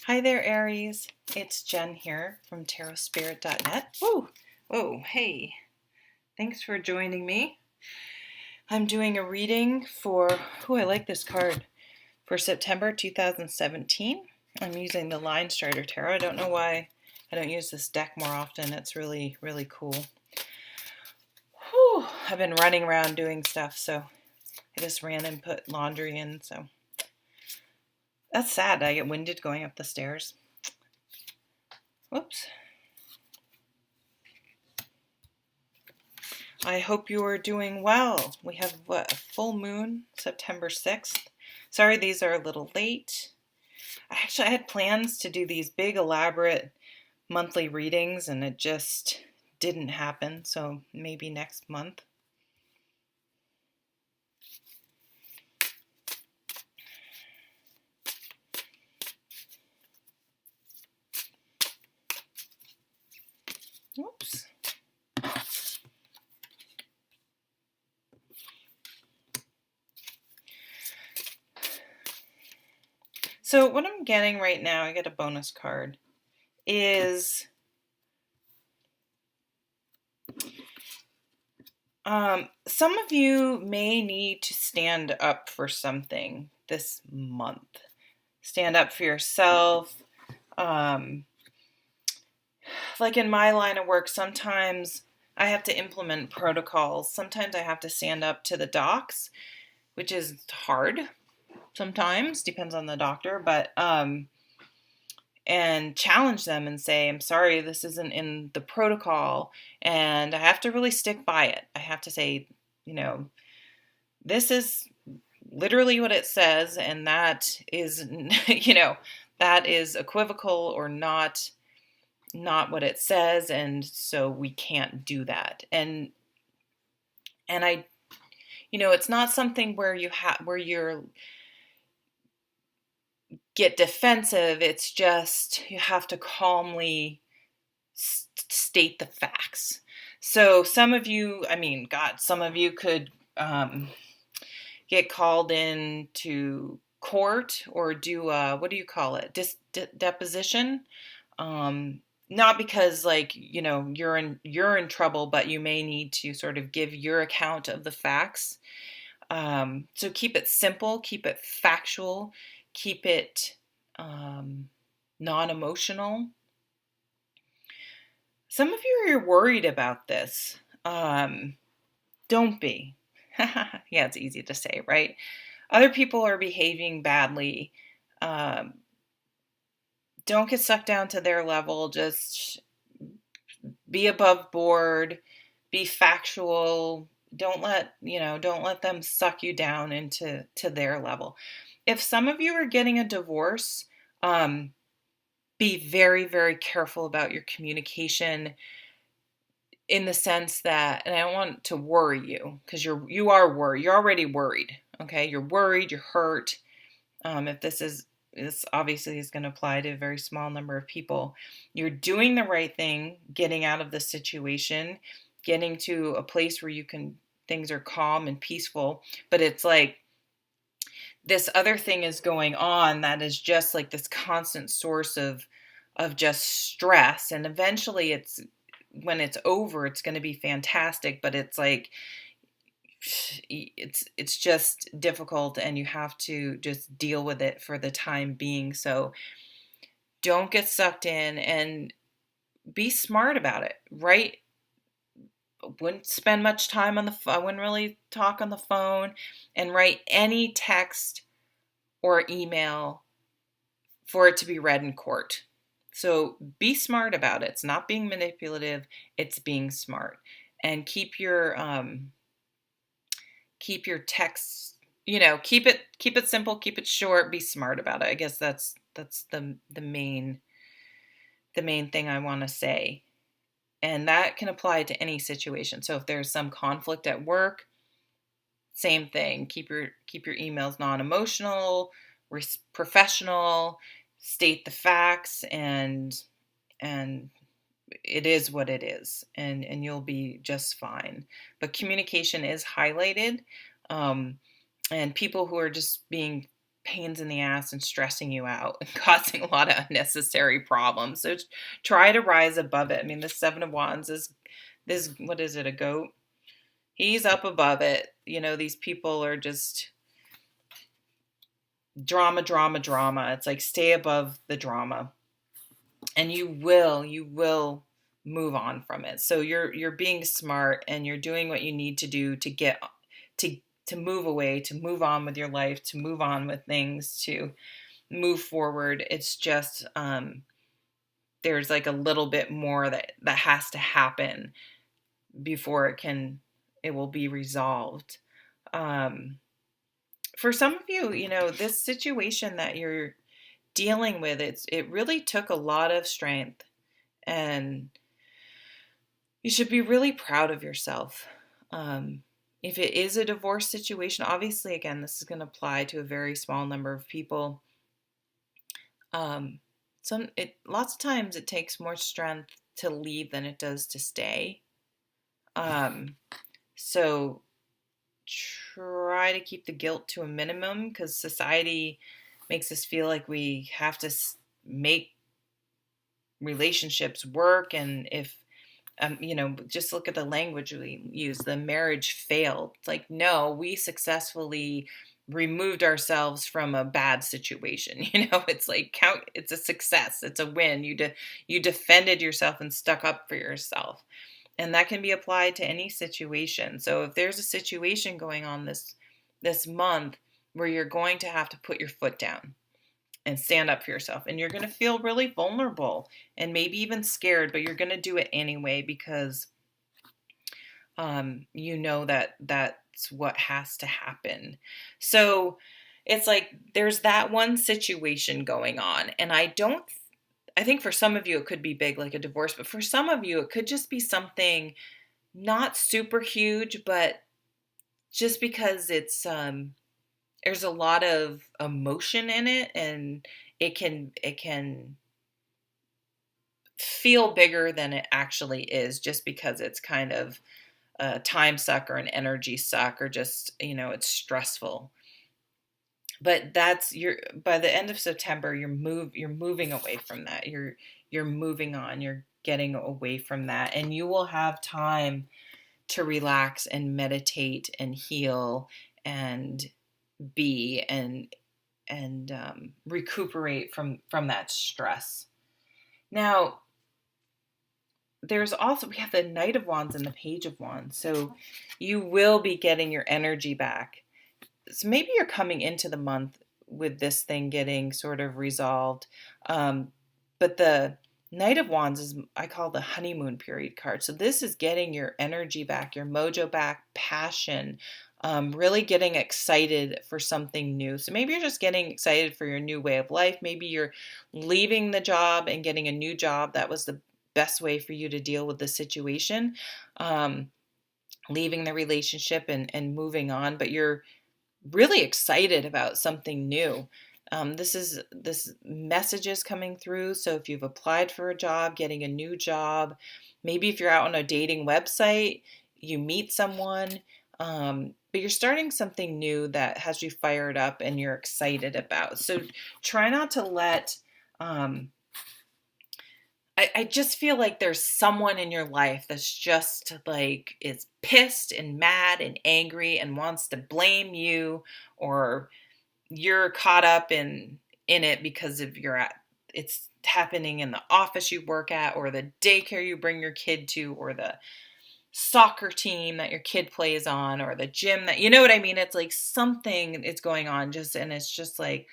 Hi there, Aries. It's Jen here from tarotspirit.net. Whoa, whoa, hey. Thanks for joining me. I'm doing a reading for, I like this card, for September 2017. I'm using the Linestrider tarot. I don't know why I don't use this deck more often. It's really, really cool. Whew, I've been running around doing stuff, so I just ran and put laundry in, so that's sad. I get winded going up the stairs. Whoops. I hope you are doing well. We have a full moon, September 6th. Sorry, these are a little late. I had plans to do these big, elaborate monthly readings, and it just didn't happen, so maybe next month. Oops. So what I'm getting right now, I get a bonus card, is some of you may need to stand up for something this month. Stand up for yourself. Like in my line of work, sometimes I have to implement protocols. Sometimes I have to stand up to the docs, which is hard sometimes, depends on the doctor, but and challenge them and say, I'm sorry, this isn't in the protocol, and I have to really stick by it. I have to say, this is literally what it says, and that is, that is equivocal or not what it says, and so we can't do that. And I, it's not something where you're get defensive. It's just you have to calmly state the facts. So some of you, some of you could get called in to court or do what do you call it? Deposition. Not because you're in trouble, but you may need to sort of give your account of the facts. So keep it simple, keep it factual, keep it non-emotional. Some of you are worried about this. Don't be. Yeah, it's easy to say, right? Other people are behaving badly. Don't get sucked down to their level. Just be above board, be factual. Don't let them suck you down into their level. If some of you are getting a divorce, be very, very careful about your communication, in the sense that, and I don't want to worry you, because you are worried. You're already worried. Okay, you're worried. You're hurt. If this obviously is going to apply to a very small number of people. You're doing the right thing, getting out of the situation, getting to a place where things are calm and peaceful. But it's like this other thing is going on that is just like this constant source of just stress. And eventually when it's over, it's going to be fantastic. But it's like, it's just difficult, and you have to just deal with it for the time being. So don't get sucked in, and be smart about it, right? Wouldn't spend much time on the phone. I wouldn't really talk on the phone, and write any text or email for it to be read in court. So be smart about it. It's not being manipulative, it's being smart. And keep your texts, keep it simple, keep it short, be smart about it. I guess that's the main thing I want to say. And that can apply to any situation. So if there's some conflict at work, same thing. Keep your emails non-emotional, professional, state the facts, and it is what it is, and you'll be just fine. But communication is highlighted, and people who are just being pains in the ass and stressing you out and causing a lot of unnecessary problems. So try to rise above it. I mean, the Seven of Wands is this, what is it, a goat? He's up above it. These people are just drama, drama, drama. It's like stay above the drama. And you will move on from it. So you're being smart and you're doing what you need to do to get to move away, to move on with your life, to move on with things, to move forward. It's just there's like a little bit more that has to happen before it will be resolved. For some of you, this situation that you're dealing with, it really took a lot of strength, and you should be really proud of yourself. If it is a divorce situation, obviously, again, this is going to apply to a very small number of people. Lots of times it takes more strength to leave than it does to stay. So try to keep the guilt to a minimum, because society makes us feel like we have to make relationships work. And if, just look at the language we use, the marriage failed. It's like, no, we successfully removed ourselves from a bad situation. It's like it's a success. It's a win. You defended yourself and stuck up for yourself. And that can be applied to any situation. So if there's a situation going on this month where you're going to have to put your foot down and stand up for yourself, and you're going to feel really vulnerable and maybe even scared, but you're going to do it anyway, because that's what has to happen. So it's like there's that one situation going on, and I think for some of you it could be big, like a divorce, but for some of you it could just be something not super huge, but just because it's there's a lot of emotion in it, and it can feel bigger than it actually is, just because it's kind of a time suck or an energy suck, or just, it's stressful. But by the end of September, you're moving away from that. You're moving on. You're getting away from that, and you will have time to relax and meditate and heal and be and recuperate from that stress. Now, we have the Knight of Wands and the Page of Wands. So you will be getting your energy back. So maybe you're coming into the month with this thing getting sort of resolved. But the Knight of Wands is, I call, the honeymoon period card. So this is getting your energy back, your mojo back, passion, really getting excited for something new. So maybe you're just getting excited for your new way of life. Maybe you're leaving the job and getting a new job. That was the best way for you to deal with the situation. Leaving the relationship and moving on, but you're really excited about something new. This message is coming through. So if you've applied for a job, getting a new job, maybe if you're out on a dating website, you meet someone, but you're starting something new that has you fired up and you're excited about. So try not to let, I just feel like there's someone in your life that's just like is pissed and mad and angry and wants to blame you, or you're caught up in it because of it's happening in the office you work at, or the daycare you bring your kid to, or the soccer team that your kid plays on, or the gym that, you know what I mean? It's like something is going on, and it's just like,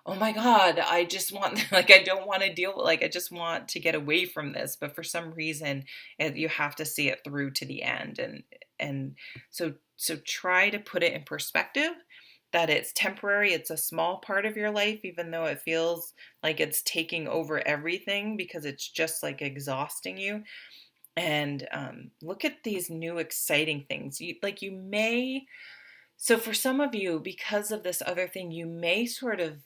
oh my God, I just want, like, I don't want to deal with, like, I just want to get away from this. But for some reason, you have to see it through to the end. And so try to put it in perspective that it's temporary. It's a small part of your life, even though it feels like it's taking over everything, because it's just like exhausting you. And look at these new exciting things. So for some of you, because of this other thing, you may sort of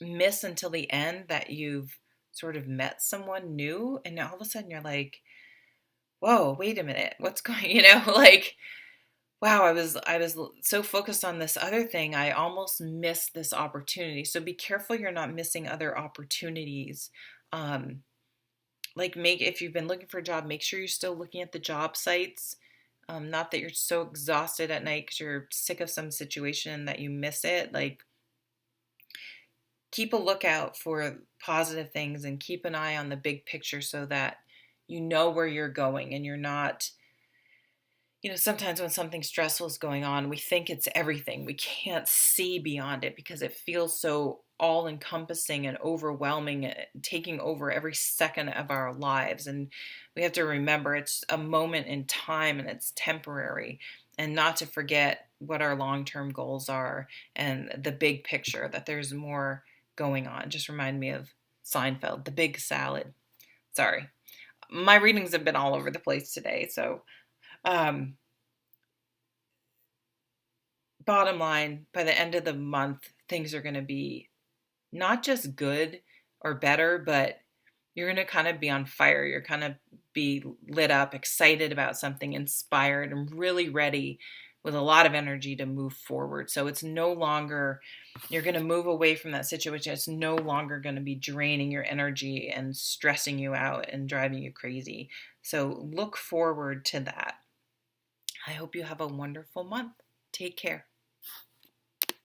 miss until the end that you've sort of met someone new, and all of a sudden you're like, whoa, wait a minute, what's going, like, wow, I was so focused on this other thing, I almost missed this opportunity. So be careful you're not missing other opportunities. Um, like make if you've been looking for a job, make sure you're still looking at the job sites. Not that you're so exhausted at night because you're sick of some situation that you miss it. Like keep a lookout for positive things and keep an eye on the big picture so that you know where you're going and you're not, sometimes when something stressful is going on, we think it's everything. We can't see beyond it because it feels so all encompassing and overwhelming, taking over every second of our lives. And we have to remember it's a moment in time and it's temporary, and not to forget what our long term goals are and the big picture, that there's more going on. Just remind me of Seinfeld, the big salad. Sorry. My readings have been all over the place today. So, um, bottom line, by the end of the month, things are going to be not just good or better, but you're going to kind of be on fire. You're kind of be lit up, excited about something, inspired, and really ready with a lot of energy to move forward. So it's no longer, you're going to move away from that situation. It's no longer going to be draining your energy and stressing you out and driving you crazy. So look forward to that. I hope you have a wonderful month. Take care.